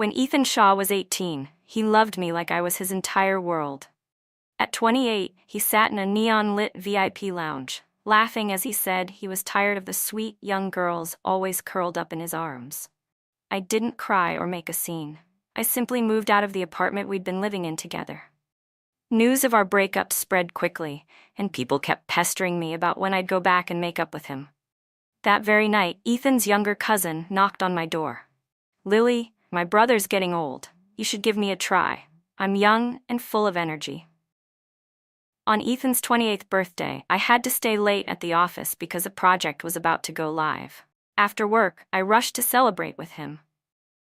When Ethan Shaw was 18, he loved me like I was his entire world. At 28, he sat in a neon-lit VIP lounge, laughing as he said he was tired of the sweet young girls always curled up in his arms. I didn't cry or make a scene. I simply moved out of the apartment we'd been living in together. News of our breakup spread quickly, and people kept pestering me about when I'd go back and make up with him. That very night, Ethan's younger cousin knocked on my door. "Lily, my brother's getting old. You should give me a try. I'm young and full of energy." On Ethan's 28th birthday, I had to stay late at the office because a project was about to go live. After work, I rushed to celebrate with him.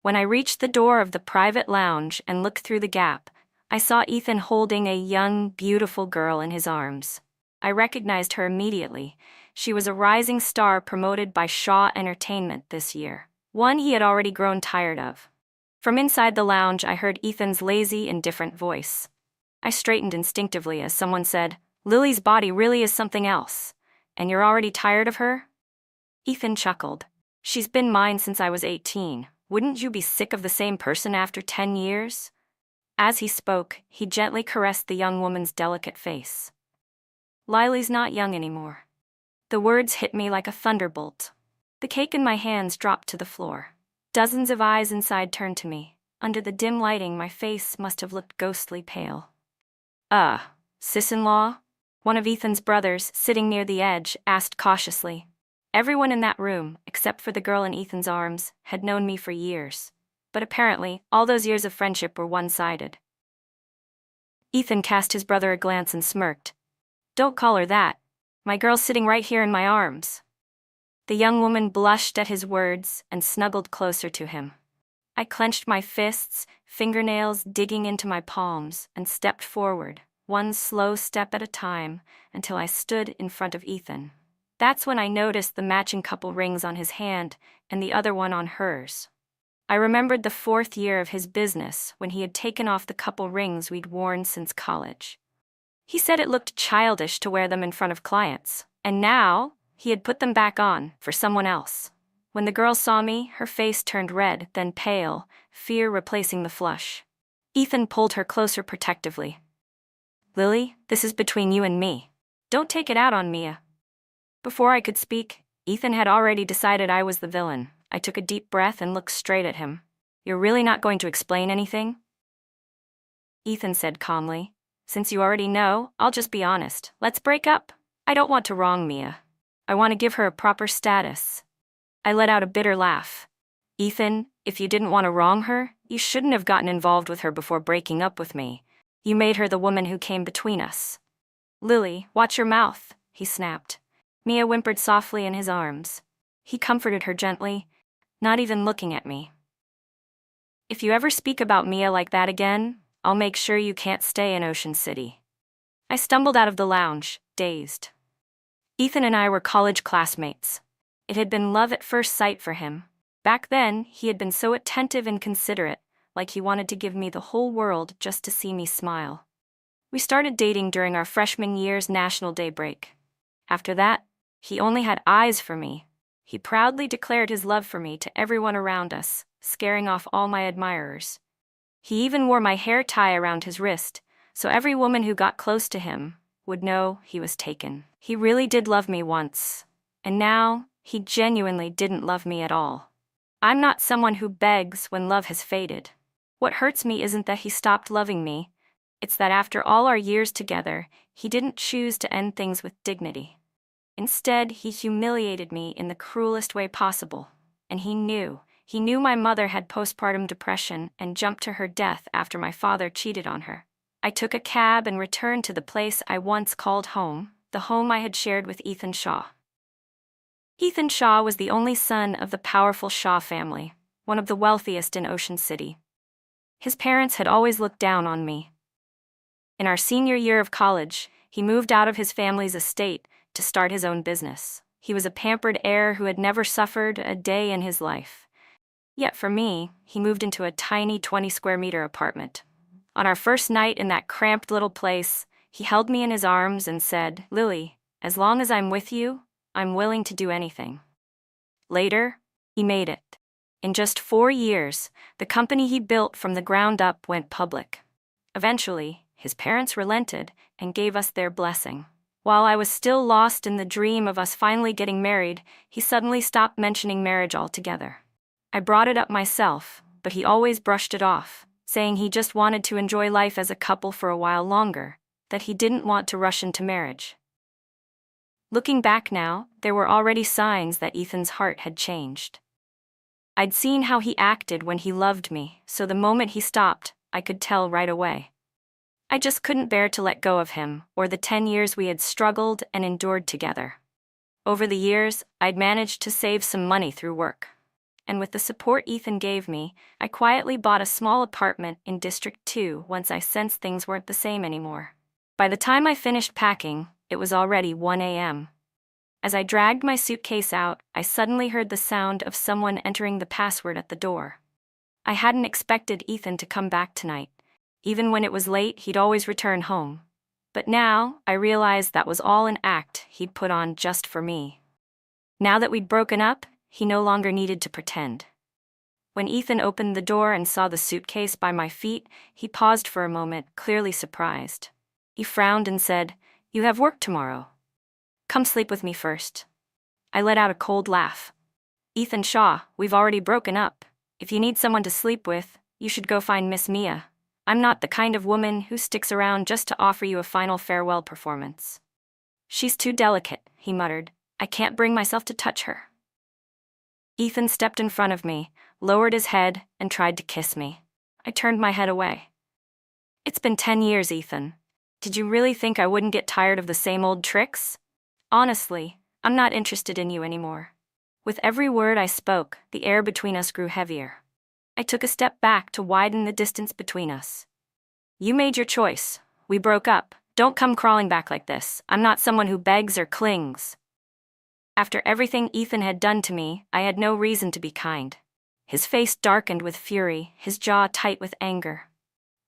When I reached the door of the private lounge and looked through the gap, I saw Ethan holding a young, beautiful girl in his arms. I recognized her immediately. She was a rising star promoted by Shaw Entertainment this year, one he had already grown tired of. From inside the lounge, I heard Ethan's lazy, indifferent voice. I straightened instinctively as someone said, "Lily's body really is something else. And you're already tired of her?" Ethan chuckled. "She's been mine since I was 18. Wouldn't you be sick of the same person after 10 years? As he spoke, he gently caressed the young woman's delicate face. "Lily's not young anymore." The words hit me like a thunderbolt. The cake in my hands dropped to the floor. Dozens of eyes inside turned to me. Under the dim lighting, my face must have looked ghostly pale. Sis-in-law?" One of Ethan's brothers, sitting near the edge, asked cautiously. Everyone in that room, except for the girl in Ethan's arms, had known me for years. But apparently, all those years of friendship were one-sided. Ethan cast his brother a glance and smirked. "Don't call her that. My girl's sitting right here in my arms." The young woman blushed at his words and snuggled closer to him. I clenched my fists, fingernails digging into my palms, and stepped forward, one slow step at a time, until I stood in front of Ethan. That's when I noticed the matching couple rings on his hand and the other one on hers. I remembered the 4th year of his business when he had taken off the couple rings we'd worn since college. He said it looked childish to wear them in front of clients, and now he had put them back on for someone else. When the girl saw me, her face turned red, then pale, fear replacing the flush. Ethan pulled her closer protectively. "Lily, this is between you and me. Don't take it out on Mia." Before I could speak, Ethan had already decided I was the villain. I took a deep breath and looked straight at him. "You're really not going to explain anything?" Ethan said calmly. "Since you already know, I'll just be honest. Let's break up. I don't want to wrong Mia. I want to give her a proper status." I let out a bitter laugh. "Ethan, if you didn't want to wrong her, you shouldn't have gotten involved with her before breaking up with me. You made her the woman who came between us." "Lily, watch your mouth," he snapped. Mia whimpered softly in his arms. He comforted her gently, not even looking at me. "If you ever speak about Mia like that again, I'll make sure you can't stay in Ocean City." I stumbled out of the lounge, dazed. Ethan and I were college classmates. It had been love at first sight for him. Back then, he had been so attentive and considerate, like he wanted to give me the whole world just to see me smile. We started dating during our freshman year's National Day break. After that, he only had eyes for me. He proudly declared his love for me to everyone around us, scaring off all my admirers. He even wore my hair tie around his wrist, so every woman who got close to him would know he was taken. He really did love me once, and now he genuinely didn't love me at all. I'm not someone who begs when love has faded. What hurts me isn't that he stopped loving me. It's that after all our years together, he didn't choose to end things with dignity. Instead, he humiliated me in the cruelest way possible. And he knew my mother had postpartum depression and jumped to her death after my father cheated on her. I took a cab and returned to the place I once called home, the home I had shared with Ethan Shaw. Ethan Shaw was the only son of the powerful Shaw family, one of the wealthiest in Ocean City. His parents had always looked down on me. In our senior year of college, he moved out of his family's estate to start his own business. He was a pampered heir who had never suffered a day in his life. Yet for me, he moved into a tiny 20-square-meter apartment. On our first night in that cramped little place, he held me in his arms and said, "Lily, as long as I'm with you, I'm willing to do anything." Later, he made it. In just 4 years, the company he built from the ground up went public. Eventually, his parents relented and gave us their blessing. While I was still lost in the dream of us finally getting married, he suddenly stopped mentioning marriage altogether. I brought it up myself, but he always brushed it off, saying he just wanted to enjoy life as a couple for a while longer, that he didn't want to rush into marriage. Looking back now, there were already signs that Ethan's heart had changed. I'd seen how he acted when he loved me, so the moment he stopped, I could tell right away. I just couldn't bear to let go of him, or the 10 years we had struggled and endured together. Over the years, I'd managed to save some money through work. And with the support Ethan gave me, I quietly bought a small apartment in District 2 once I sensed things weren't the same anymore. By the time I finished packing, it was already 1 a.m. As I dragged my suitcase out, I suddenly heard the sound of someone entering the password at the door. I hadn't expected Ethan to come back tonight. Even when it was late, he'd always return home. But now, I realized that was all an act he'd put on just for me. Now that we'd broken up, he no longer needed to pretend. When Ethan opened the door and saw the suitcase by my feet, he paused for a moment, clearly surprised. He frowned and said, "You have work tomorrow. Come sleep with me first." I let out a cold laugh. "Ethan Shaw, we've already broken up. If you need someone to sleep with, you should go find Miss Mia. I'm not the kind of woman who sticks around just to offer you a final farewell performance." "She's too delicate," he muttered. "I can't bring myself to touch her." Ethan stepped in front of me, lowered his head, and tried to kiss me. I turned my head away. "It's been 10 years, Ethan. Did you really think I wouldn't get tired of the same old tricks? Honestly, I'm not interested in you anymore." With every word I spoke, the air between us grew heavier. I took a step back to widen the distance between us. "You made your choice. We broke up. Don't come crawling back like this. I'm not someone who begs or clings." After everything Ethan had done to me, I had no reason to be kind. His face darkened with fury, his jaw tight with anger.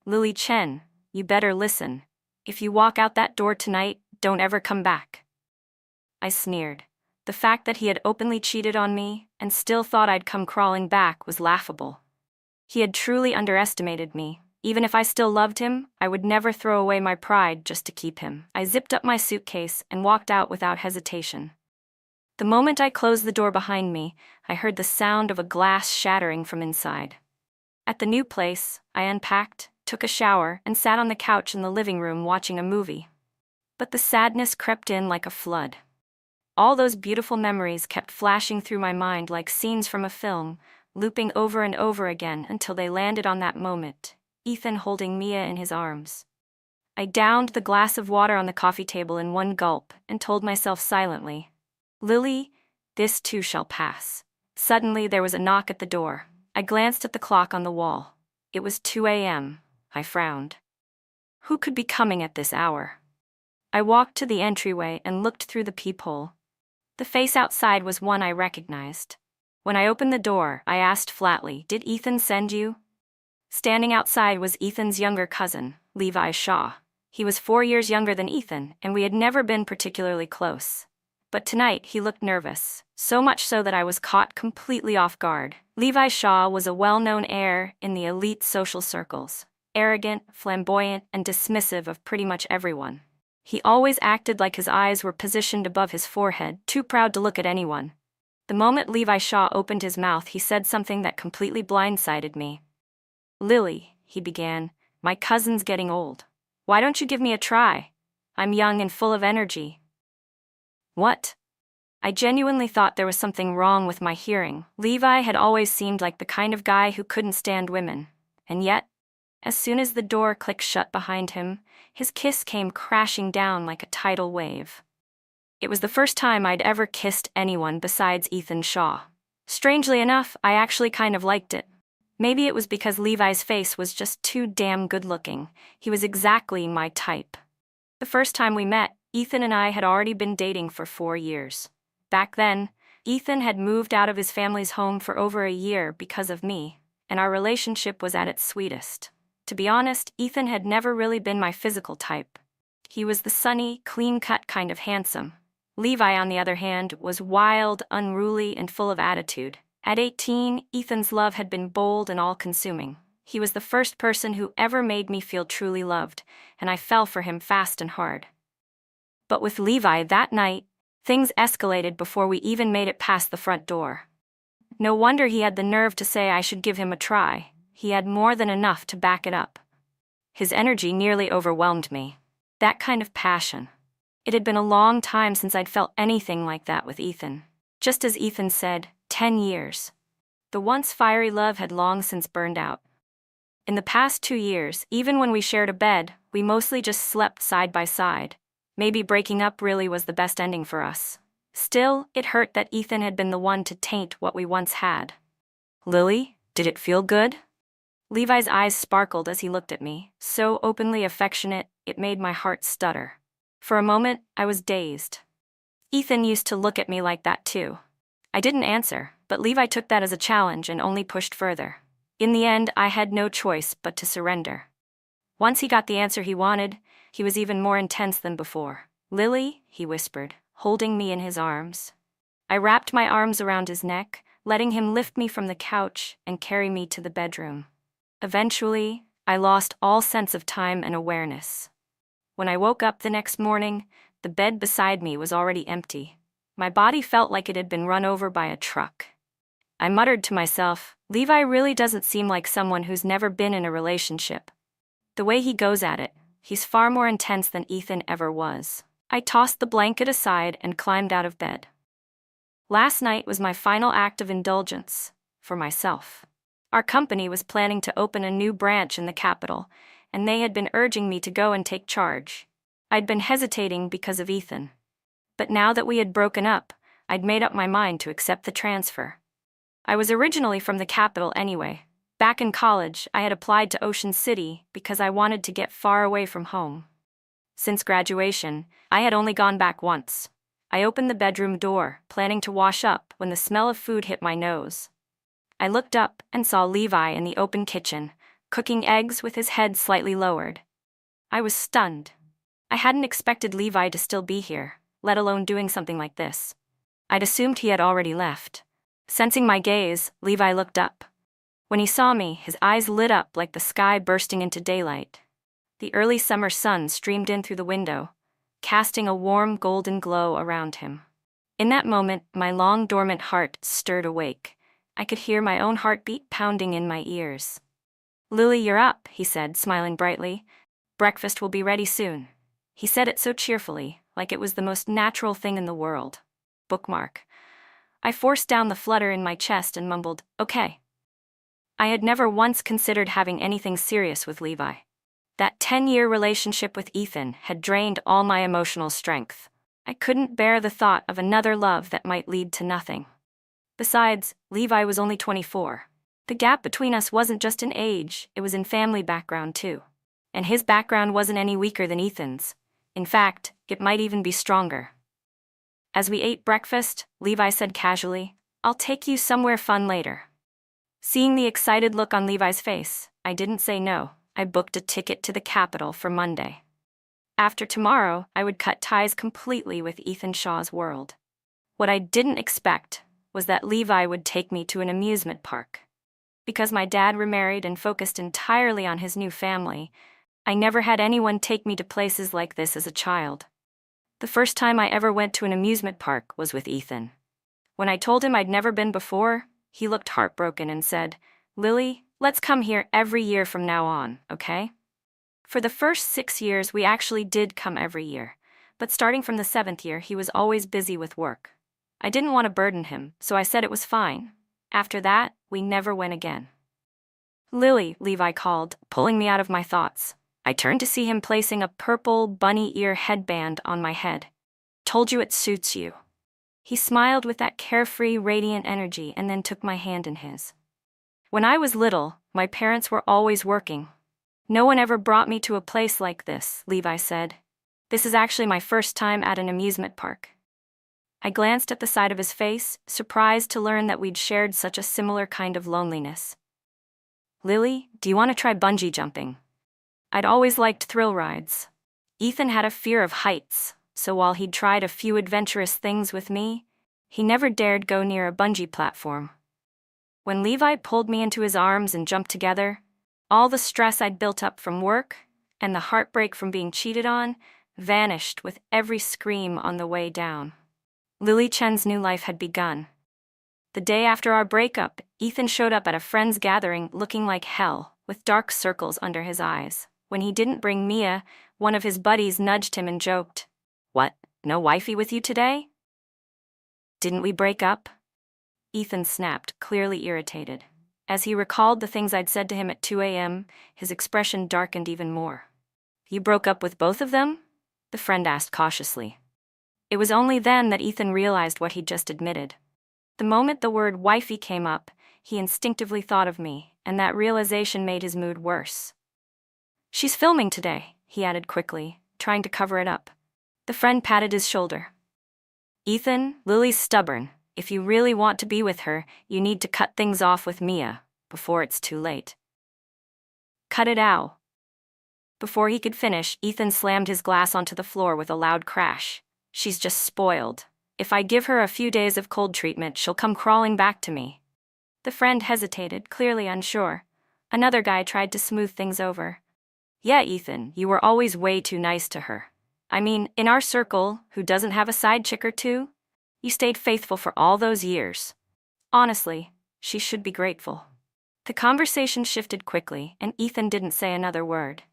"Lily Chen, you better listen. If you walk out that door tonight, don't ever come back." I sneered. The fact that he had openly cheated on me and still thought I'd come crawling back was laughable. He had truly underestimated me. Even if I still loved him, I would never throw away my pride just to keep him. I zipped up my suitcase and walked out without hesitation. The moment I closed the door behind me, I heard the sound of a glass shattering from inside. At the new place, I unpacked, took a shower, and sat on the couch in the living room watching a movie. But the sadness crept in like a flood. All those beautiful memories kept flashing through my mind like scenes from a film, looping over and over again until they landed on that moment, Ethan holding Mia in his arms. I downed the glass of water on the coffee table in one gulp and told myself silently, "Lily, this too shall pass." Suddenly there was a knock at the door. I glanced at the clock on the wall. It was 2 a.m. I frowned. Who could be coming at this hour? I walked to the entryway and looked through the peephole. The face outside was one I recognized. When I opened the door, I asked flatly, "Did Ethan send you?" Standing outside was Ethan's younger cousin, Levi Shaw. He was 4 years younger than Ethan, and we had never been particularly close. But tonight he looked nervous, so much so that I was caught completely off guard. Levi Shaw was a well-known heir in the elite social circles, arrogant, flamboyant, and dismissive of pretty much everyone. He always acted like his eyes were positioned above his forehead, too proud to look at anyone. The moment Levi Shaw opened his mouth, he said something that completely blindsided me. "Lily," he began, "my cousin's getting old. Why don't you give me a try? I'm young and full of energy." What? I genuinely thought there was something wrong with my hearing. Levi had always seemed like the kind of guy who couldn't stand women. And yet, as soon as the door clicked shut behind him, his kiss came crashing down like a tidal wave. It was the first time I'd ever kissed anyone besides Ethan Shaw. Strangely enough, I actually kind of liked it. Maybe it was because Levi's face was just too damn good-looking. He was exactly my type. The first time we met, Ethan and I had already been dating for 4 years. Back then, Ethan had moved out of his family's home for over a year because of me, and our relationship was at its sweetest. To be honest, Ethan had never really been my physical type. He was the sunny, clean-cut kind of handsome. Levi, on the other hand, was wild, unruly, and full of attitude. At 18, Ethan's love had been bold and all-consuming. He was the first person who ever made me feel truly loved, and I fell for him fast and hard. But with Levi that night, things escalated before we even made it past the front door. No wonder he had the nerve to say I should give him a try. He had more than enough to back it up. His energy nearly overwhelmed me. That kind of passion. It had been a long time since I'd felt anything like that with Ethan. Just as Ethan said, 10 years. The once fiery love had long since burned out. In the past 2 years, even when we shared a bed, we mostly just slept side by side. Maybe breaking up really was the best ending for us. Still, it hurt that Ethan had been the one to taint what we once had. Lily, did it feel good? Levi's eyes sparkled as he looked at me, so openly affectionate, it made my heart stutter. For a moment, I was dazed. Ethan used to look at me like that too. I didn't answer, but Levi took that as a challenge and only pushed further. In the end, I had no choice but to surrender. Once he got the answer he wanted, he was even more intense than before. Lily, he whispered, holding me in his arms. I wrapped my arms around his neck, letting him lift me from the couch and carry me to the bedroom. Eventually, I lost all sense of time and awareness. When I woke up the next morning, the bed beside me was already empty. My body felt like it had been run over by a truck. I muttered to myself, Levi really doesn't seem like someone who's never been in a relationship. The way he goes at it, he's far more intense than Ethan ever was. I tossed the blanket aside and climbed out of bed. Last night was my final act of indulgence, for myself. Our company was planning to open a new branch in the capital, and they had been urging me to go and take charge. I'd been hesitating because of Ethan. But now that we had broken up, I'd made up my mind to accept the transfer. I was originally from the capital anyway. Back in college, I had applied to Ocean City because I wanted to get far away from home. Since graduation, I had only gone back once. I opened the bedroom door, planning to wash up, when the smell of food hit my nose. I looked up and saw Levi in the open kitchen, cooking eggs with his head slightly lowered. I was stunned. I hadn't expected Levi to still be here, let alone doing something like this. I'd assumed he had already left. Sensing my gaze, Levi looked up. When he saw me, his eyes lit up like the sky bursting into daylight. The early summer sun streamed in through the window, casting a warm golden glow around him. In that moment, my long dormant heart stirred awake. I could hear my own heartbeat pounding in my ears. Lily, you're up, he said, smiling brightly. Breakfast will be ready soon. He said it so cheerfully, like it was the most natural thing in the world. Bookmark. I forced down the flutter in my chest and mumbled, okay. I had never once considered having anything serious with Levi. That 10-year relationship with Ethan had drained all my emotional strength. I couldn't bear the thought of another love that might lead to nothing. Besides, Levi was only 24. The gap between us wasn't just in age, it was in family background too. And his background wasn't any weaker than Ethan's. In fact, it might even be stronger. As we ate breakfast, Levi said casually, I'll take you somewhere fun later. Seeing the excited look on Levi's face, I didn't say no. I booked a ticket to the capital for Monday. After tomorrow, I would cut ties completely with Ethan Shaw's world. What I didn't expect was that Levi would take me to an amusement park. Because my dad remarried and focused entirely on his new family, I never had anyone take me to places like this as a child. The first time I ever went to an amusement park was with Ethan. When I told him I'd never been before, he looked heartbroken and said, Lily, let's come here every year from now on, okay? For the first 6 years, we actually did come every year, but starting from the 7th year, he was always busy with work. I didn't want to burden him, so I said it was fine. After that, we never went again. Lily, Levi called, pulling me out of my thoughts. I turned to see him placing a purple bunny ear headband on my head. Told you it suits you. He smiled with that carefree, radiant energy and then took my hand in his. When I was little, my parents were always working. No one ever brought me to a place like this, Levi said. This is actually my first time at an amusement park. I glanced at the side of his face, surprised to learn that we'd shared such a similar kind of loneliness. Lily, do you want to try bungee jumping? I'd always liked thrill rides. Ethan had a fear of heights, so while he'd tried a few adventurous things with me, he never dared go near a bungee platform. When Levi pulled me into his arms and jumped together, all the stress I'd built up from work and the heartbreak from being cheated on vanished with every scream on the way down. Lily Chen's new life had begun. The day after our breakup, Ethan showed up at a friend's gathering looking like hell, with dark circles under his eyes. When he didn't bring Mia, one of his buddies nudged him and joked, "What, no wifey with you today? Didn't we break up?" Ethan snapped, clearly irritated. As he recalled the things I'd said to him at 2 a.m., his expression darkened even more. "You broke up with both of them?" the friend asked cautiously. It was only then that Ethan realized what he'd just admitted. The moment the word wifey came up, he instinctively thought of me, and that realization made his mood worse. "She's filming today," he added quickly, trying to cover it up. The friend patted his shoulder. "Ethan, Lily's stubborn. If you really want to be with her, you need to cut things off with Mia, before it's too late." "Cut it out." Before he could finish, Ethan slammed his glass onto the floor with a loud crash. "She's just spoiled. If I give her a few days of cold treatment, she'll come crawling back to me." The friend hesitated, clearly unsure. Another guy tried to smooth things over. "Yeah, Ethan, you were always way too nice to her. I mean, in our circle, who doesn't have a side chick or two? You stayed faithful for all those years. Honestly, she should be grateful." The conversation shifted quickly, and Ethan didn't say another word.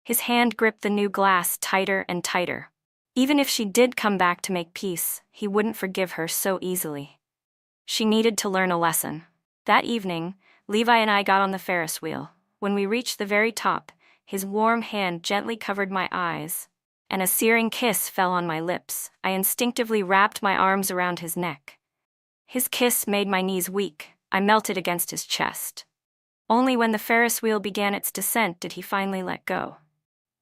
His hand gripped the new glass tighter and tighter. Even if she did come back to make peace, he wouldn't forgive her so easily. She needed to learn a lesson. That evening, Levi and I got on the Ferris wheel. When we reached the very top, his warm hand gently covered my eyes, and a searing kiss fell on my lips. I instinctively wrapped my arms around his neck. His kiss made my knees weak. I melted against his chest. Only when the Ferris wheel began its descent did he finally let go.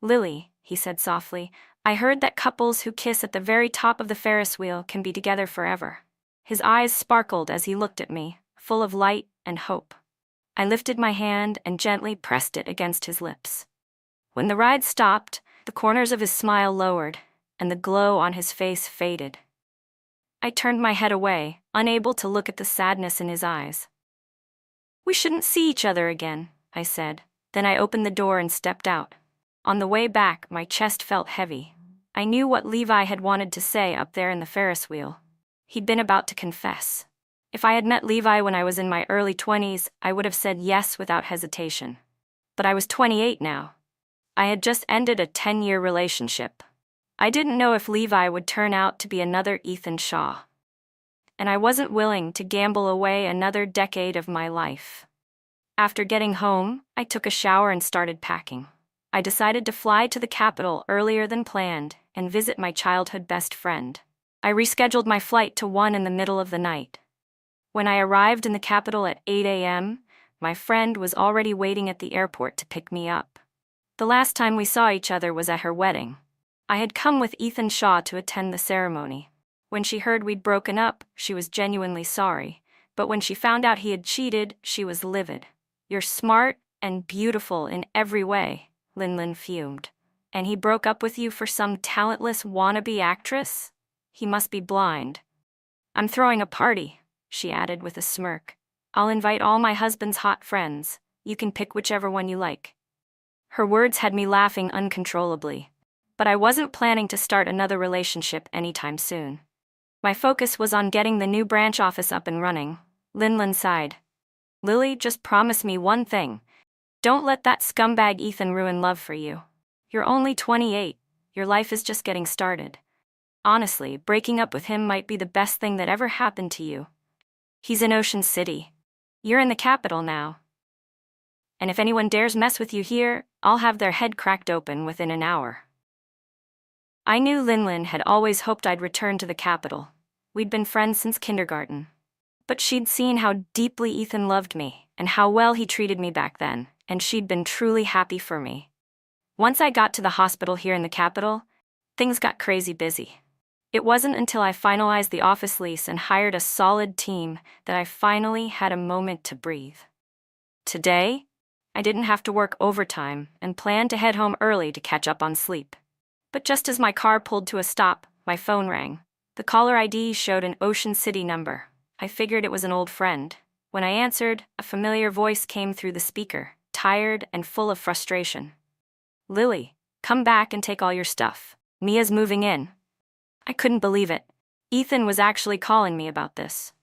"Lily," he said softly, "I heard that couples who kiss at the very top of the Ferris wheel can be together forever." His eyes sparkled as he looked at me, full of light and hope. I lifted my hand and gently pressed it against his lips. When the ride stopped, the corners of his smile lowered, and the glow on his face faded. I turned my head away, unable to look at the sadness in his eyes. "We shouldn't see each other again," I said. Then I opened the door and stepped out. On the way back, my chest felt heavy. I knew what Levi had wanted to say up there in the Ferris wheel. He'd been about to confess. If I had met Levi when I was in my early 20s, I would have said yes without hesitation. But I was 28 now. I had just ended a 10-year relationship. I didn't know if Levi would turn out to be another Ethan Shaw. And I wasn't willing to gamble away another decade of my life. After getting home, I took a shower and started packing. I decided to fly to the capital earlier than planned and visit my childhood best friend. I rescheduled my flight to 1 in the middle of the night. When I arrived in the capital at 8 a.m., my friend was already waiting at the airport to pick me up. The last time we saw each other was at her wedding. I had come with Ethan Shaw to attend the ceremony. When she heard we'd broken up, she was genuinely sorry, but when she found out he had cheated, she was livid. "You're smart and beautiful in every way," Lin fumed. "And he broke up with you for some talentless wannabe actress? He must be blind." "I'm throwing a party," she added with a smirk. "I'll invite all my husband's hot friends. You can pick whichever one you like." Her words had me laughing uncontrollably. But I wasn't planning to start another relationship anytime soon. My focus was on getting the new branch office up and running. Lin sighed. "Lily, just promise me one thing. Don't let that scumbag Ethan ruin love for you. You're only 28. Your life is just getting started. Honestly, breaking up with him might be the best thing that ever happened to you. He's in Ocean City. You're in the capital now. And if anyone dares mess with you here, I'll have their head cracked open within an hour." I knew Lin had always hoped I'd return to the capital. We'd been friends since kindergarten. But she'd seen how deeply Ethan loved me and how well he treated me back then, and she'd been truly happy for me. Once I got to the hospital here in the capital, things got crazy busy. It wasn't until I finalized the office lease and hired a solid team that I finally had a moment to breathe. Today, I didn't have to work overtime and planned to head home early to catch up on sleep. But just as my car pulled to a stop, my phone rang. The caller ID showed an Ocean City number. I figured it was an old friend. When I answered, a familiar voice came through the speaker, tired and full of frustration. "Lily, come back and take all your stuff. Mia's moving in." I couldn't believe it. Ethan was actually calling me about this.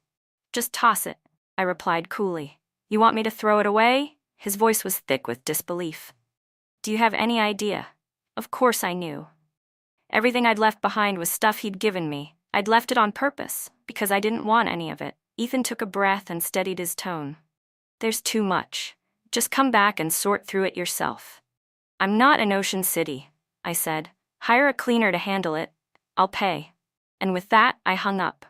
"Just toss it," I replied coolly. "You want me to throw it away?" His voice was thick with disbelief. "Do you have any idea?" Of course I knew. Everything I'd left behind was stuff he'd given me. I'd left it on purpose, because I didn't want any of it. Ethan took a breath and steadied his tone. "There's too much. Just come back and sort through it yourself." "I'm not in Ocean City," I said. "Hire a cleaner to handle it. I'll pay." And with that, I hung up.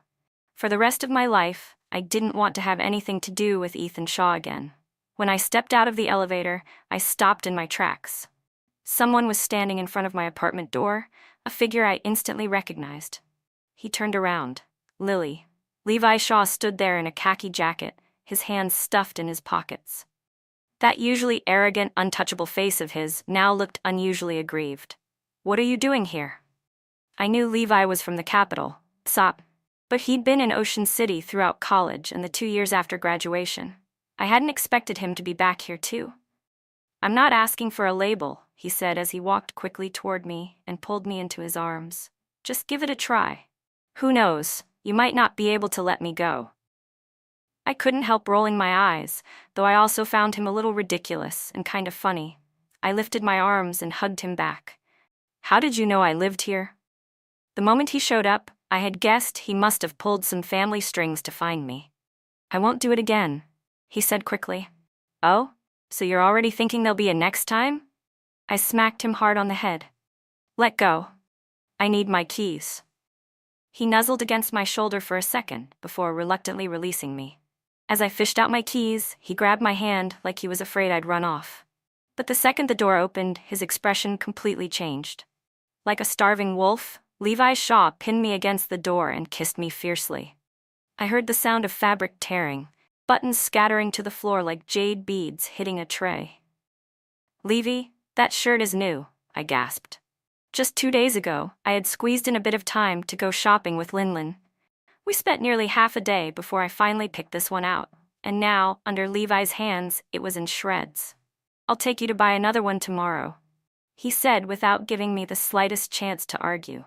For the rest of my life, I didn't want to have anything to do with Ethan Shaw again. When I stepped out of the elevator, I stopped in my tracks. Someone was standing in front of my apartment door, a figure I instantly recognized. He turned around. Lily. Levi Shaw stood there in a khaki jacket, his hands stuffed in his pockets. That usually arrogant, untouchable face of his now looked unusually aggrieved. "What are you doing here?" I knew Levi was from the capital, SOP, but he'd been in Ocean City throughout college and the 2 years after graduation. I hadn't expected him to be back here too. "I'm not asking for a label," he said as he walked quickly toward me and pulled me into his arms. "Just give it a try. Who knows, you might not be able to let me go." I couldn't help rolling my eyes, though I also found him a little ridiculous and kind of funny. I lifted my arms and hugged him back. "How did you know I lived here?" The moment he showed up, I had guessed he must have pulled some family strings to find me. "I won't do it again," he said quickly. "Oh? So you're already thinking there'll be a next time?" I smacked him hard on the head. "Let go. I need my keys." He nuzzled against my shoulder for a second before reluctantly releasing me. As I fished out my keys, he grabbed my hand like he was afraid I'd run off. But the second the door opened, his expression completely changed. Like a starving wolf, Levi Shaw pinned me against the door and kissed me fiercely. I heard the sound of fabric tearing, buttons scattering to the floor like jade beads hitting a tray. "Levi, that shirt is new," I gasped. Just 2 days ago, I had squeezed in a bit of time to go shopping with Linlin. We spent nearly half a day before I finally picked this one out, and now, under Levi's hands, it was in shreds. "I'll take you to buy another one tomorrow," he said without giving me the slightest chance to argue.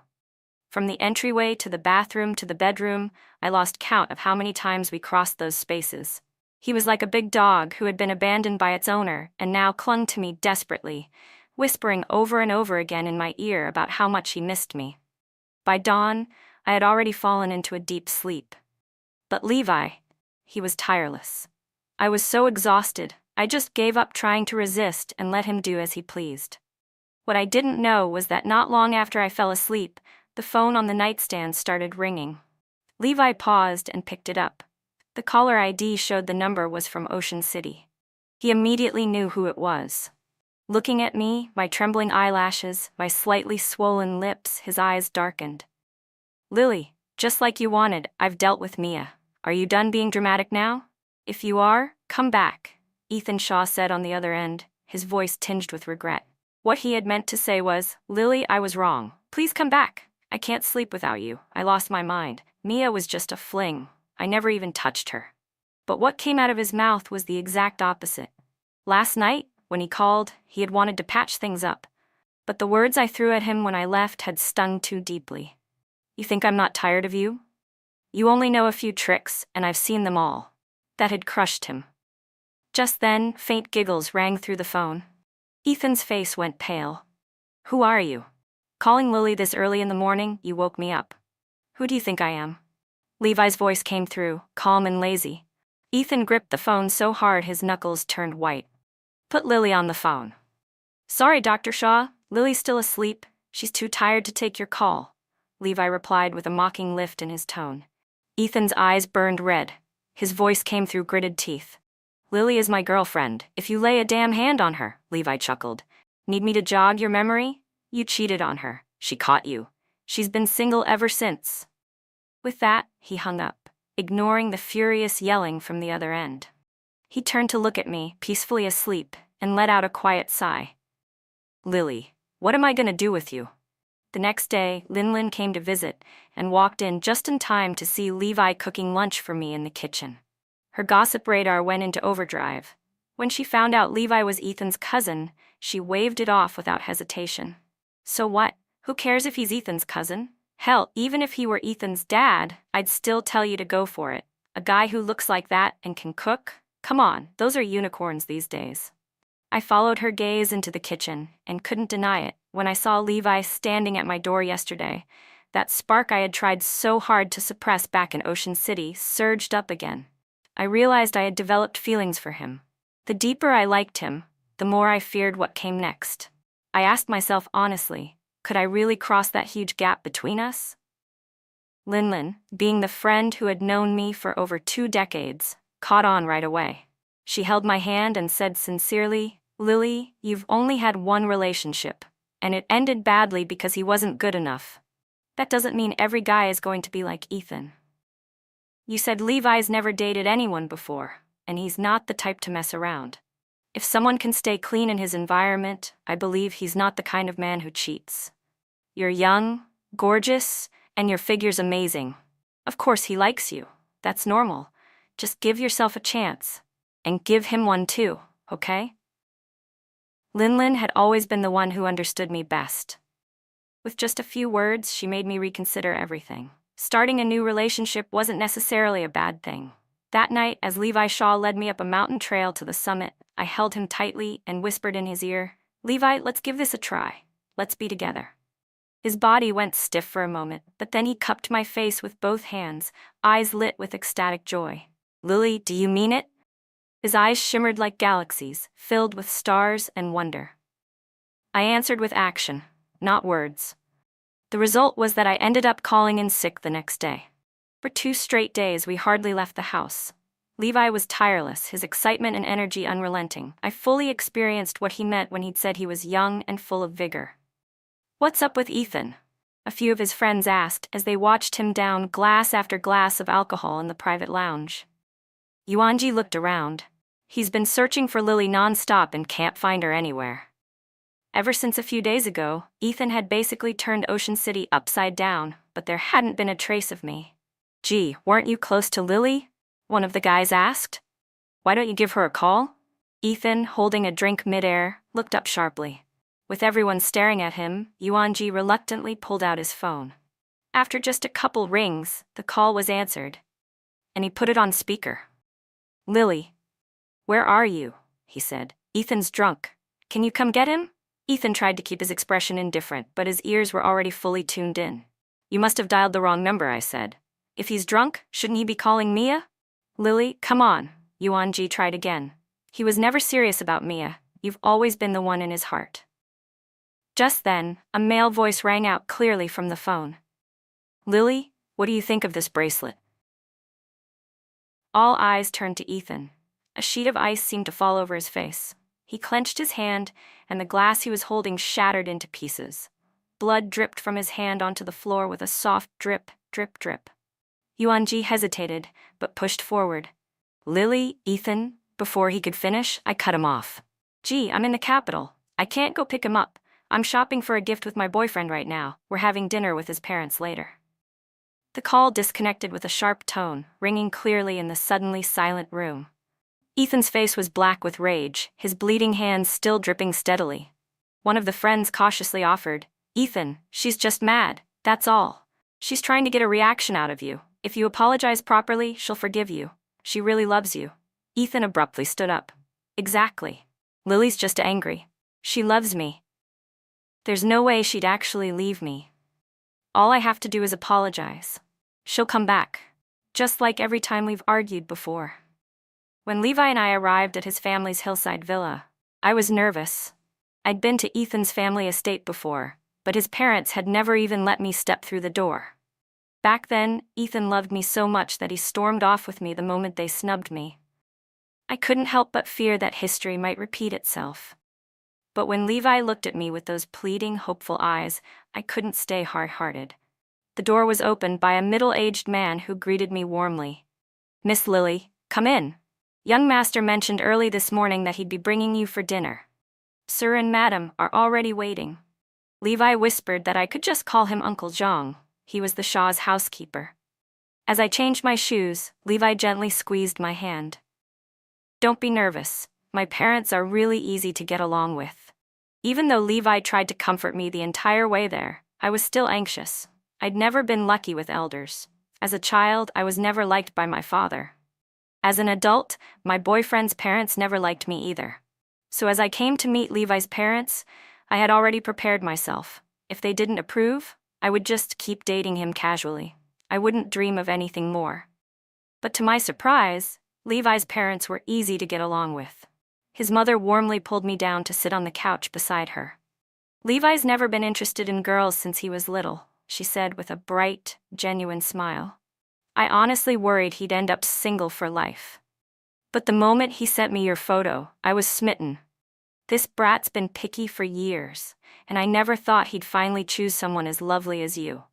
From the entryway to the bathroom to the bedroom, I lost count of how many times we crossed those spaces. He was like a big dog who had been abandoned by its owner and now clung to me desperately, whispering over and over again in my ear about how much he missed me. By dawn, I had already fallen into a deep sleep. But Levi, he was tireless. I was so exhausted, I just gave up trying to resist and let him do as he pleased. What I didn't know was that not long after I fell asleep, the phone on the nightstand started ringing. Levi paused and picked it up. The caller ID showed the number was from Ocean City. He immediately knew who it was. Looking at me, my trembling eyelashes, my slightly swollen lips, his eyes darkened. "Lily, just like you wanted, I've dealt with Mia. Are you done being dramatic now? If you are, come back," Ethan Shaw said on the other end, his voice tinged with regret. What he had meant to say was, "Lily, I was wrong. Please come back. I can't sleep without you. I lost my mind. Mia was just a fling. I never even touched her." But what came out of his mouth was the exact opposite. Last night, when he called, he had wanted to patch things up. But the words I threw at him when I left had stung too deeply. "You think I'm not tired of you? You only know a few tricks, and I've seen them all." That had crushed him. Just then, faint giggles rang through the phone. Ethan's face went pale. "Who are you? Calling Lily this early in the morning? You woke me up. Who do you think I am?" Levi's voice came through, calm and lazy. Ethan gripped the phone so hard his knuckles turned white. "Put Lily on the phone." "Sorry, Dr. Shaw, Lily's still asleep. She's too tired to take your call," Levi replied with a mocking lift in his tone. Ethan's eyes burned red. His voice came through gritted teeth. "Lily is my girlfriend. If you lay a damn hand on her," Levi chuckled. "Need me to jog your memory? You cheated on her. She caught you. She's been single ever since." With that, he hung up, ignoring the furious yelling from the other end. He turned to look at me, peacefully asleep, and let out a quiet sigh. "Lily, what am I gonna do with you?" The next day, Linlin came to visit and walked in just in time to see Levi cooking lunch for me in the kitchen. Her gossip radar went into overdrive. When she found out Levi was Ethan's cousin, she waved it off without hesitation. So what? Who cares if he's Ethan's cousin? Hell, even if he were Ethan's dad, I'd still tell you to go for it. A guy who looks like that and can cook? Come on, those are unicorns these days. I followed her gaze into the kitchen and couldn't deny it when I saw Levi standing at my door yesterday. That spark I had tried so hard to suppress back in Ocean City surged up again. I realized I had developed feelings for him. The deeper I liked him, the more I feared what came next. I asked myself honestly, could I really cross that huge gap between us? Linlin, being the friend who had known me for over 2 decades, caught on right away. She held my hand and said sincerely, "Lily, you've only had one relationship, and it ended badly because he wasn't good enough. That doesn't mean every guy is going to be like Ethan. You said Levi's never dated anyone before, and he's not the type to mess around. If someone can stay clean in his environment, I believe he's not the kind of man who cheats. You're young, gorgeous, and your figure's amazing. Of course he likes you. That's normal. Just give yourself a chance. And give him one too, okay?" Linlin had always been the one who understood me best. With just a few words, she made me reconsider everything. Starting a new relationship wasn't necessarily a bad thing. That night, as Levi Shaw led me up a mountain trail to the summit, I held him tightly and whispered in his ear, "Levi, let's give this a try. Let's be together." His body went stiff for a moment, but then he cupped my face with both hands, eyes lit with ecstatic joy. "Lily, do you mean it?" His eyes shimmered like galaxies, filled with stars and wonder. I answered with action, not words. The result was that I ended up calling in sick the next day. For 2 straight days, we hardly left the house. Levi was tireless, his excitement and energy unrelenting. I fully experienced what he meant when he'd said he was young and full of vigor. "What's up with Ethan?" a few of his friends asked as they watched him down glass after glass of alcohol in the private lounge. Yuanji looked around. "He's been searching for Lily non-stop and can't find her anywhere." Ever since a few days ago, Ethan had basically turned Ocean City upside down, but there hadn't been a trace of me. "Gee, weren't you close to Lily?" one of the guys asked. "Why don't you give her a call?" Ethan, holding a drink midair, looked up sharply. With everyone staring at him, Yuanji reluctantly pulled out his phone. After just a couple rings, the call was answered, and he put it on speaker. "Lily, where are you?" he said. "Ethan's drunk. Can you come get him?" Ethan tried to keep his expression indifferent, but his ears were already fully tuned in. "You must have dialed the wrong number," I said. "If he's drunk, shouldn't he be calling Mia?" "Lily, come on," Yuanji tried again. "He was never serious about Mia. You've always been the one in his heart." Just then, a male voice rang out clearly from the phone. "Lily, what do you think of this bracelet?" All eyes turned to Ethan. A sheet of ice seemed to fall over his face. He clenched his hand, and the glass he was holding shattered into pieces. Blood dripped from his hand onto the floor with a soft drip, drip, drip. Yuanji hesitated, but pushed forward. "Lily, Ethan," before he could finish, I cut him off. "Gee, I'm in the capital. I can't go pick him up. I'm shopping for a gift with my boyfriend right now. We're having dinner with his parents later." The call disconnected with a sharp tone, ringing clearly in the suddenly silent room. Ethan's face was black with rage, his bleeding hands still dripping steadily. One of the friends cautiously offered, "Ethan, she's just mad, that's all. She's trying to get a reaction out of you. If you apologize properly, she'll forgive you. She really loves you." Ethan abruptly stood up. "Exactly. Lily's just angry. She loves me. There's no way she'd actually leave me. All I have to do is apologize. She'll come back. Just like every time we've argued before." When Levi and I arrived at his family's hillside villa, I was nervous. I'd been to Ethan's family estate before, but his parents had never even let me step through the door. Back then, Ethan loved me so much that he stormed off with me the moment they snubbed me. I couldn't help but fear that history might repeat itself. But when Levi looked at me with those pleading, hopeful eyes, I couldn't stay hard-hearted. The door was opened by a middle-aged man who greeted me warmly. "Miss Lily, come in. Young master mentioned early this morning that he'd be bringing you for dinner. Sir and madam are already waiting." Levi whispered that I could just call him Uncle Zhang. He was the Shaw's housekeeper. As I changed my shoes, Levi gently squeezed my hand. Don't be nervous. My parents are really easy to get along with. Even though Levi tried to comfort me the entire way there, I was still anxious. I'd never been lucky with elders. As a child, I was never liked by my father. As an adult, my boyfriend's parents never liked me either. So as I came to meet Levi's parents, I had already prepared myself. If they didn't approve, I would just keep dating him casually. I wouldn't dream of anything more. But to my surprise, Levi's parents were easy to get along with. His mother warmly pulled me down to sit on the couch beside her. Levi's never been interested in girls since he was little, she said with a bright, genuine smile. I honestly worried he'd end up single for life. But the moment he sent me your photo, I was smitten. This brat's been picky for years, and I never thought he'd finally choose someone as lovely as you.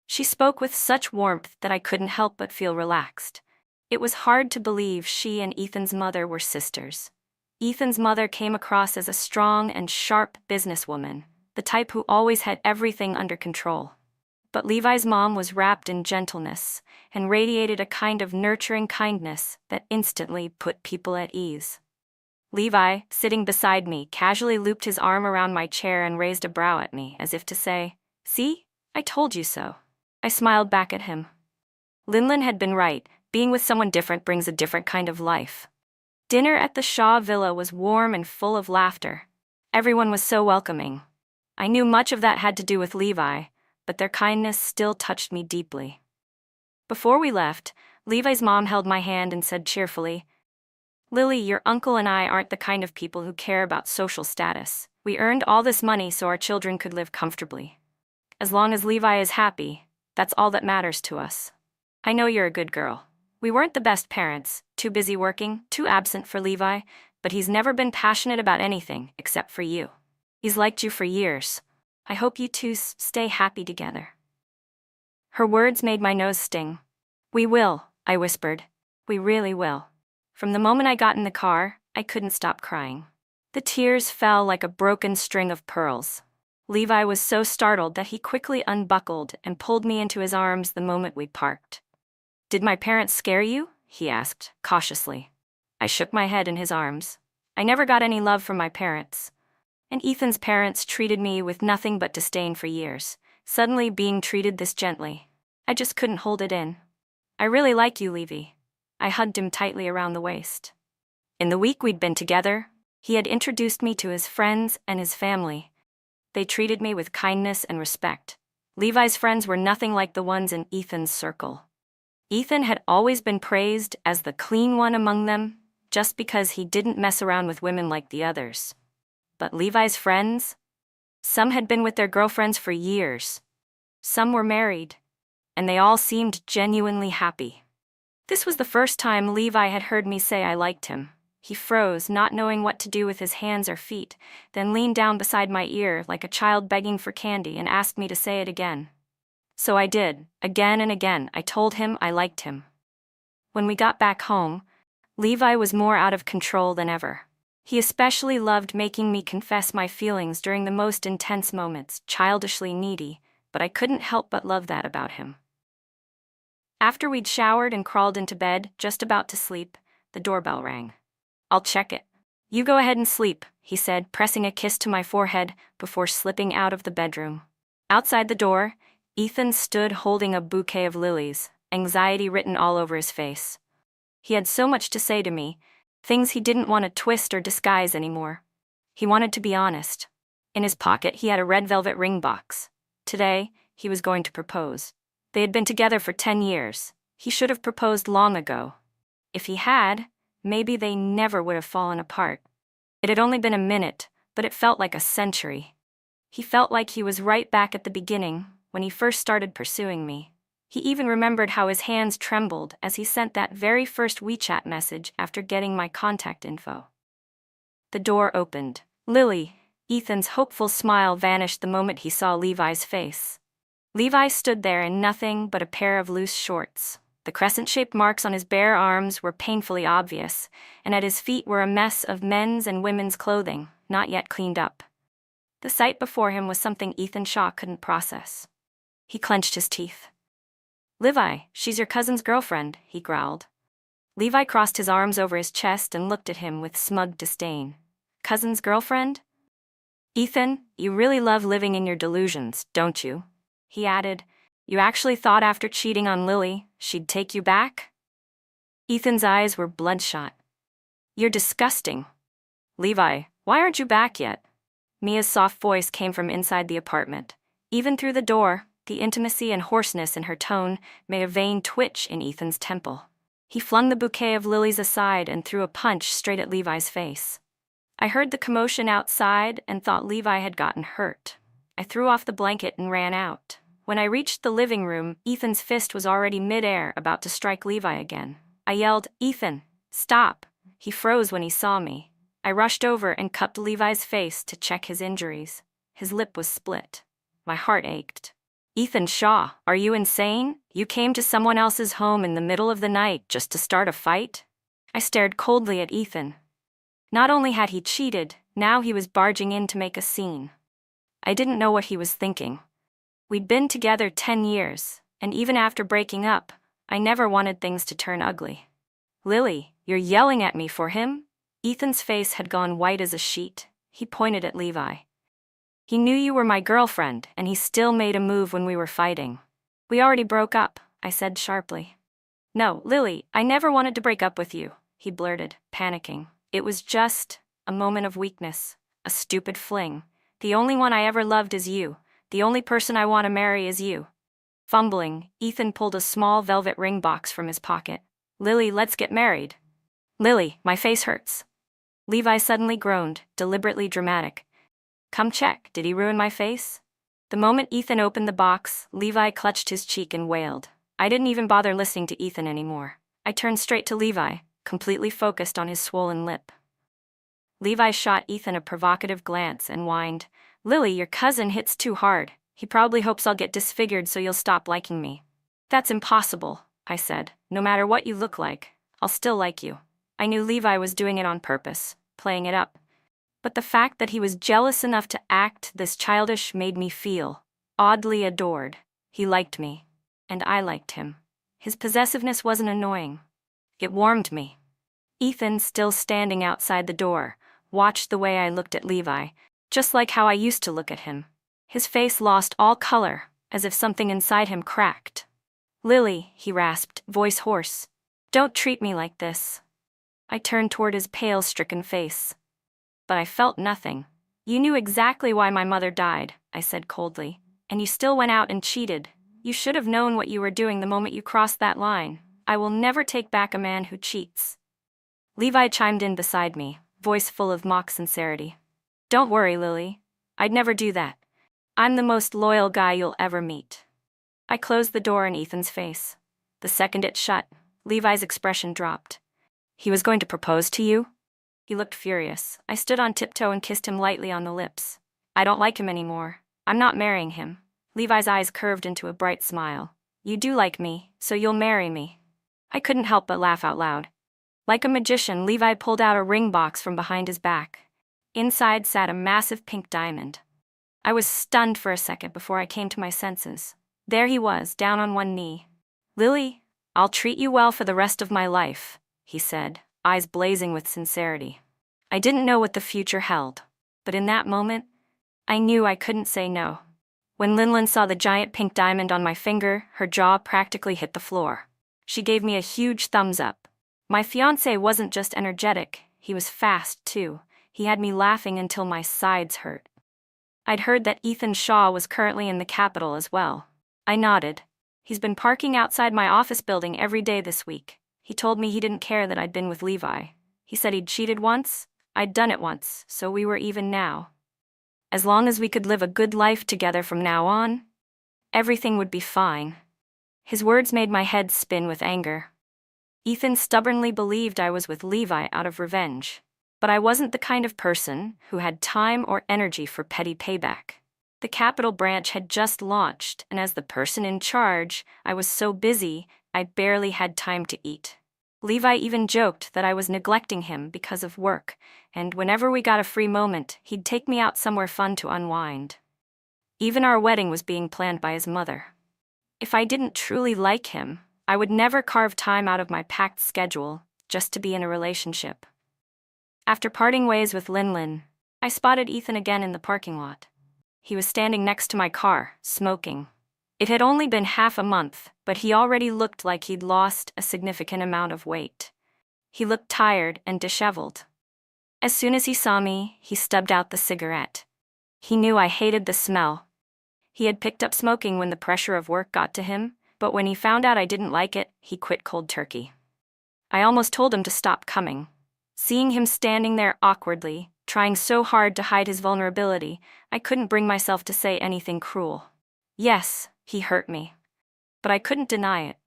She spoke with such warmth that I couldn't help but feel relaxed. It was hard to believe she and Ethan's mother were sisters. Ethan's mother came across as a strong and sharp businesswoman, the type who always had everything under control. But Levi's mom was wrapped in gentleness and radiated a kind of nurturing kindness that instantly put people at ease. Levi, sitting beside me, casually looped his arm around my chair and raised a brow at me, as if to say, "See? I told you so." I smiled back at him. Linlin had been right. Being with someone different brings a different kind of life. Dinner at the Shaw Villa was warm and full of laughter. Everyone was so welcoming. I knew much of that had to do with Levi, but their kindness still touched me deeply. Before we left, Levi's mom held my hand and said cheerfully, "Lily, your uncle and I aren't the kind of people who care about social status. We earned all this money so our children could live comfortably. As long as Levi is happy, that's all that matters to us. I know you're a good girl. We weren't the best parents, too busy working, too absent for Levi, but he's never been passionate about anything except for you. He's liked you for years. I hope you two stay happy together." Her words made my nose sting. "We will," I whispered. "We really will." From the moment I got in the car, I couldn't stop crying. The tears fell like a broken string of pearls. Levi was so startled that he quickly unbuckled and pulled me into his arms the moment we parked. "Did my parents scare you?" he asked, cautiously. I shook my head in his arms. I never got any love from my parents. And Ethan's parents treated me with nothing but disdain for years. Suddenly being treated this gently, I just couldn't hold it in. "I really like you, Levi." I hugged him tightly around the waist. In the week we'd been together, he had introduced me to his friends and his family. They treated me with kindness and respect. Levi's friends were nothing like the ones in Ethan's circle. Ethan had always been praised as the clean one among them, just because he didn't mess around with women like the others. But Levi's friends? Some had been with their girlfriends for years. Some were married, and they all seemed genuinely happy. This was the first time Levi had heard me say I liked him. He froze, not knowing what to do with his hands or feet, then leaned down beside my ear like a child begging for candy and asked me to say it again. So I did. Again and again, I told him I liked him. When we got back home, Levi was more out of control than ever. He especially loved making me confess my feelings during the most intense moments, childishly needy, but I couldn't help but love that about him. After we'd showered and crawled into bed, just about to sleep, the doorbell rang. "I'll check it." "You go ahead and sleep," he said, pressing a kiss to my forehead before slipping out of the bedroom. Outside the door, Ethan stood holding a bouquet of lilies, anxiety written all over his face. He had so much to say to me, things he didn't want to twist or disguise anymore. He wanted to be honest. In his pocket, he had a red velvet ring box. Today, he was going to propose. They had been together for 10 years. He should have proposed long ago. If he had, maybe they never would have fallen apart. It had only been a minute, but it felt like a century. He felt like he was right back at the beginning, when he first started pursuing me. He even remembered how his hands trembled as he sent that very first WeChat message after getting my contact info. The door opened. "Lily." Ethan's hopeful smile vanished the moment he saw Levi's face. Levi stood there in nothing but a pair of loose shorts. The crescent-shaped marks on his bare arms were painfully obvious, and at his feet were a mess of men's and women's clothing, not yet cleaned up. The sight before him was something Ethan Shaw couldn't process. He clenched his teeth. Levi, she's your cousin's girlfriend, he growled. Levi crossed his arms over his chest and looked at him with smug disdain. Cousin's girlfriend? Ethan, you really love living in your delusions, don't you? He added. You actually thought after cheating on Lily, she'd take you back? Ethan's eyes were bloodshot. You're disgusting. Levi, why aren't you back yet? Mia's soft voice came from inside the apartment. Even through the door, the intimacy and hoarseness in her tone made a vein twitch in Ethan's temple. He flung the bouquet of lilies aside and threw a punch straight at Levi's face. I heard the commotion outside and thought Levi had gotten hurt. I threw off the blanket and ran out. When I reached the living room, Ethan's fist was already midair, about to strike Levi again. I yelled, Ethan, stop! He froze when he saw me. I rushed over and cupped Levi's face to check his injuries. His lip was split. My heart ached. Ethan Shaw, are you insane? You came to someone else's home in the middle of the night just to start a fight? I stared coldly at Ethan. Not only had he cheated, now he was barging in to make a scene. I didn't know what he was thinking. We'd been together 10 years, and even after breaking up, I never wanted things to turn ugly. Lily, you're yelling at me for him? Ethan's face had gone white as a sheet. He pointed at Levi. He knew you were my girlfriend, and he still made a move when we were fighting. We already broke up, I said sharply. No, Lily, I never wanted to break up with you, he blurted, panicking. It was just a moment of weakness, a stupid fling. The only one I ever loved is you. The only person I want to marry is you. Fumbling, Ethan pulled a small velvet ring box from his pocket. Lily, let's get married. Lily, my face hurts. Levi suddenly groaned, deliberately dramatic. Come check, did he ruin my face? The moment Ethan opened the box, Levi clutched his cheek and wailed. I didn't even bother listening to Ethan anymore. I turned straight to Levi, completely focused on his swollen lip. Levi shot Ethan a provocative glance and whined, Lily, your cousin hits too hard. He probably hopes I'll get disfigured so you'll stop liking me. That's impossible, I said. No matter what you look like, I'll still like you. I knew Levi was doing it on purpose, playing it up. But the fact that he was jealous enough to act this childish made me feel oddly adored. He liked me, and I liked him. His possessiveness wasn't annoying. It warmed me. Ethan, still standing outside the door, watched the way I looked at Levi, just like how I used to look at him. His face lost all color, as if something inside him cracked. Lily, he rasped, voice hoarse. Don't treat me like this. I turned toward his pale, stricken face. But I felt nothing. You knew exactly why my mother died, I said coldly, and you still went out and cheated. You should have known what you were doing the moment you crossed that line. I will never take back a man who cheats. Levi chimed in beside me, voice full of mock sincerity. Don't worry, Lily. I'd never do that. I'm the most loyal guy you'll ever meet. I closed the door in Ethan's face. The second it shut, Levi's expression dropped. He was going to propose to you? He looked furious. I stood on tiptoe and kissed him lightly on the lips. I don't like him anymore. I'm not marrying him. Levi's eyes curved into a bright smile. You do like me, so you'll marry me. I couldn't help but laugh out loud. Like a magician, Levi pulled out a ring box from behind his back. Inside sat a massive pink diamond. I was stunned for a second before I came to my senses. There he was, down on one knee. Lily, I'll treat you well for the rest of my life, he said, eyes blazing with sincerity. I didn't know what the future held, but in that moment, I knew I couldn't say no. When Linlin saw the giant pink diamond on my finger, her jaw practically hit the floor. She gave me a huge thumbs up. My fiancé wasn't just energetic, he was fast too. He had me laughing until my sides hurt. I'd heard that Ethan Shaw was currently in the capital as well. I nodded. He's been parking outside my office building every day this week. He told me he didn't care that I'd been with Levi. He said he'd cheated once, I'd done it once, so we were even now. As long as we could live a good life together from now on, everything would be fine. His words made my head spin with anger. Ethan stubbornly believed I was with Levi out of revenge. But I wasn't the kind of person who had time or energy for petty payback. The Capital branch had just launched, and as the person in charge, I was so busy, I barely had time to eat. Levi even joked that I was neglecting him because of work, and whenever we got a free moment, he'd take me out somewhere fun to unwind. Even our wedding was being planned by his mother. If I didn't truly like him, I would never carve time out of my packed schedule just to be in a relationship. After parting ways with Lin, I spotted Ethan again in the parking lot. He was standing next to my car, smoking. It had only been half a month, but he already looked like he'd lost a significant amount of weight. He looked tired and disheveled. As soon as he saw me, he stubbed out the cigarette. He knew I hated the smell. He had picked up smoking when the pressure of work got to him, but when he found out I didn't like it, he quit cold turkey. I almost told him to stop coming. Seeing him standing there awkwardly, trying so hard to hide his vulnerability, I couldn't bring myself to say anything cruel. Yes, he hurt me. But I couldn't deny it.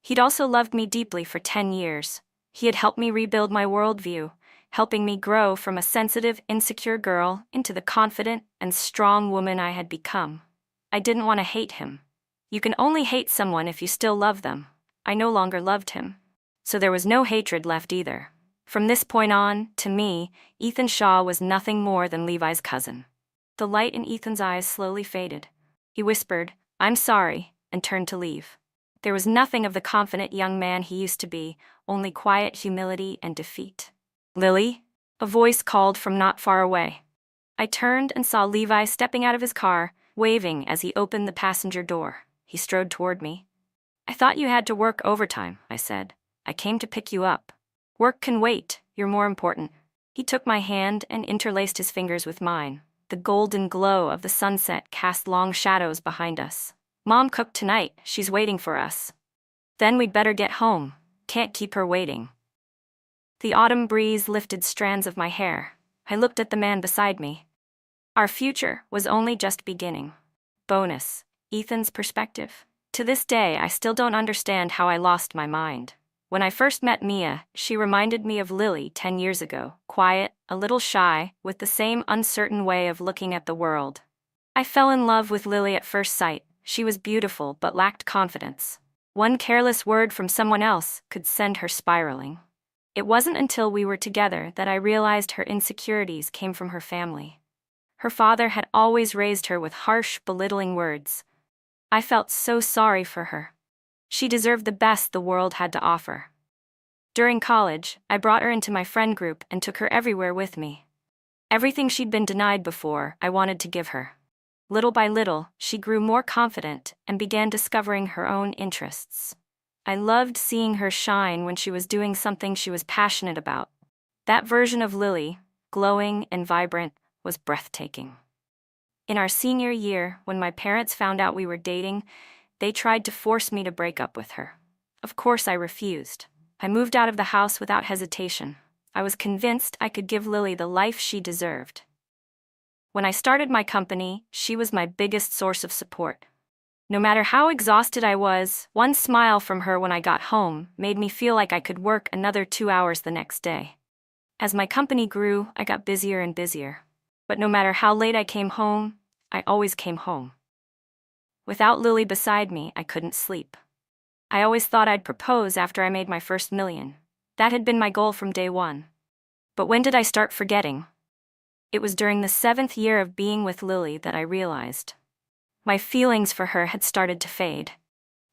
He'd also loved me deeply for 10 years. He had helped me rebuild my worldview, helping me grow from a sensitive, insecure girl into the confident and strong woman I had become. I didn't want to hate him. You can only hate someone if you still love them. I no longer loved him. So there was no hatred left either. From this point on, to me, Ethan Shaw was nothing more than Levi's cousin. The light in Ethan's eyes slowly faded. He whispered, "I'm sorry," and turned to leave. There was nothing of the confident young man he used to be, only quiet humility and defeat. "Lily?" A voice called from not far away. I turned and saw Levi stepping out of his car, waving as he opened the passenger door. He strode toward me. "I thought you had to work overtime," I said. "I came to pick you up." "Work can wait, you're more important." He took my hand and interlaced his fingers with mine. The golden glow of the sunset cast long shadows behind us. "Mom cooked tonight, she's waiting for us." "Then we'd better get home. Can't keep her waiting." The autumn breeze lifted strands of my hair. I looked at the man beside me. Our future was only just beginning. Bonus: Ethan's perspective. To this day, I still don't understand how I lost my mind. When I first met Mia, she reminded me of Lily 10 years ago, quiet, a little shy, with the same uncertain way of looking at the world. I fell in love with Lily at first sight. She was beautiful but lacked confidence. One careless word from someone else could send her spiraling. It wasn't until we were together that I realized her insecurities came from her family. Her father had always raised her with harsh, belittling words. I felt so sorry for her. She deserved the best the world had to offer. During college, I brought her into my friend group and took her everywhere with me. Everything she'd been denied before, I wanted to give her. Little by little, she grew more confident and began discovering her own interests. I loved seeing her shine when she was doing something she was passionate about. That version of Lily, glowing and vibrant, was breathtaking. In our senior year, when my parents found out we were dating, they tried to force me to break up with her. Of course I refused. I moved out of the house without hesitation. I was convinced I could give Lily the life she deserved. When I started my company, she was my biggest source of support. No matter how exhausted I was, one smile from her when I got home made me feel like I could work another 2 hours the next day. As my company grew, I got busier and busier. But no matter how late I came home, I always came home. Without Lily beside me, I couldn't sleep. I always thought I'd propose after I made my first million. That had been my goal from day one. But when did I start forgetting? It was during the 7th year of being with Lily that I realized. My feelings for her had started to fade.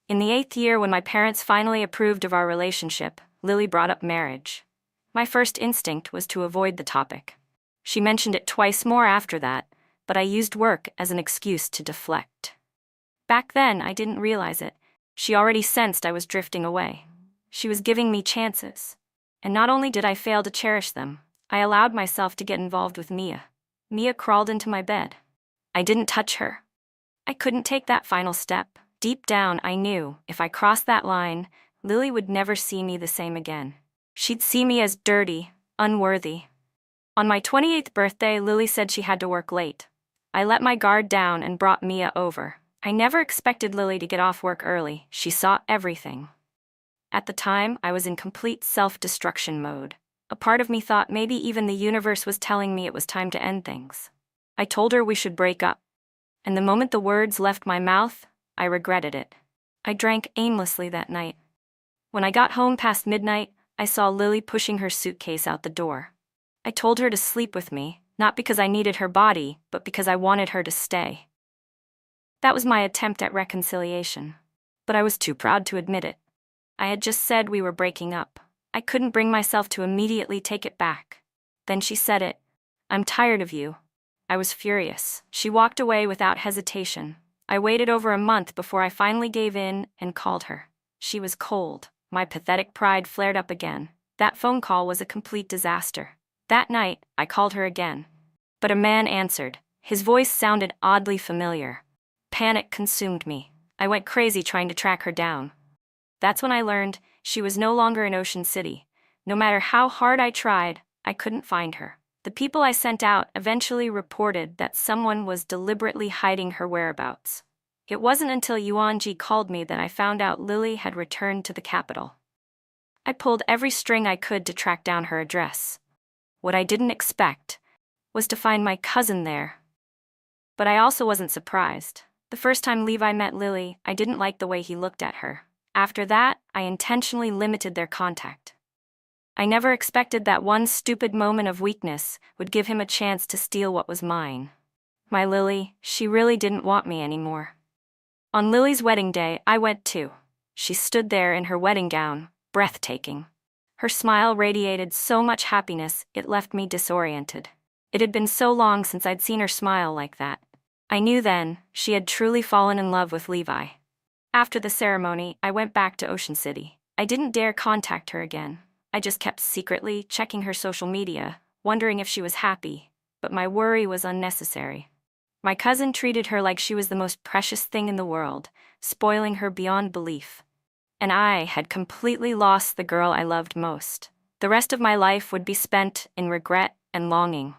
In the 8th year, when my parents finally approved of our relationship, Lily brought up marriage. My first instinct was to avoid the topic. She mentioned it twice more after that, but I used work as an excuse to deflect. Back then, I didn't realize it. She already sensed I was drifting away. She was giving me chances. And not only did I fail to cherish them, I allowed myself to get involved with Mia. Mia crawled into my bed. I didn't touch her. I couldn't take that final step. Deep down, I knew, if I crossed that line, Lily would never see me the same again. She'd see me as dirty, unworthy. On my 28th birthday, Lily said she had to work late. I let my guard down and brought Mia over. I never expected Lily to get off work early. She saw everything. At the time, I was in complete self-destruction mode. A part of me thought maybe even the universe was telling me it was time to end things. I told her we should break up. And the moment the words left my mouth, I regretted it. I drank aimlessly that night. When I got home past midnight, I saw Lily pushing her suitcase out the door. I told her to sleep with me, not because I needed her body, but because I wanted her to stay. That was my attempt at reconciliation. But I was too proud to admit it. I had just said we were breaking up. I couldn't bring myself to immediately take it back. Then she said it. "I'm tired of you." I was furious. She walked away without hesitation. I waited over a month before I finally gave in and called her. She was cold. My pathetic pride flared up again. That phone call was a complete disaster. That night, I called her again. But a man answered. His voice sounded oddly familiar. Panic consumed me. I went crazy trying to track her down. That's when I learned she was no longer in Ocean City. No matter how hard I tried, I couldn't find her. The people I sent out eventually reported that someone was deliberately hiding her whereabouts. It wasn't until Yuanji called me that I found out Lily had returned to the capital. I pulled every string I could to track down her address. What I didn't expect was to find my cousin there. But I also wasn't surprised. The first time Levi met Lily, I didn't like the way he looked at her. After that, I intentionally limited their contact. I never expected that one stupid moment of weakness would give him a chance to steal what was mine. My Lily, she really didn't want me anymore. On Lily's wedding day, I went too. She stood there in her wedding gown, breathtaking. Her smile radiated so much happiness, it left me disoriented. It had been so long since I'd seen her smile like that. I knew then she had truly fallen in love with Levi. After the ceremony, I went back to Ocean City. I didn't dare contact her again. I just kept secretly checking her social media, wondering if she was happy, but my worry was unnecessary. My cousin treated her like she was the most precious thing in the world, spoiling her beyond belief. And I had completely lost the girl I loved most. The rest of my life would be spent in regret and longing.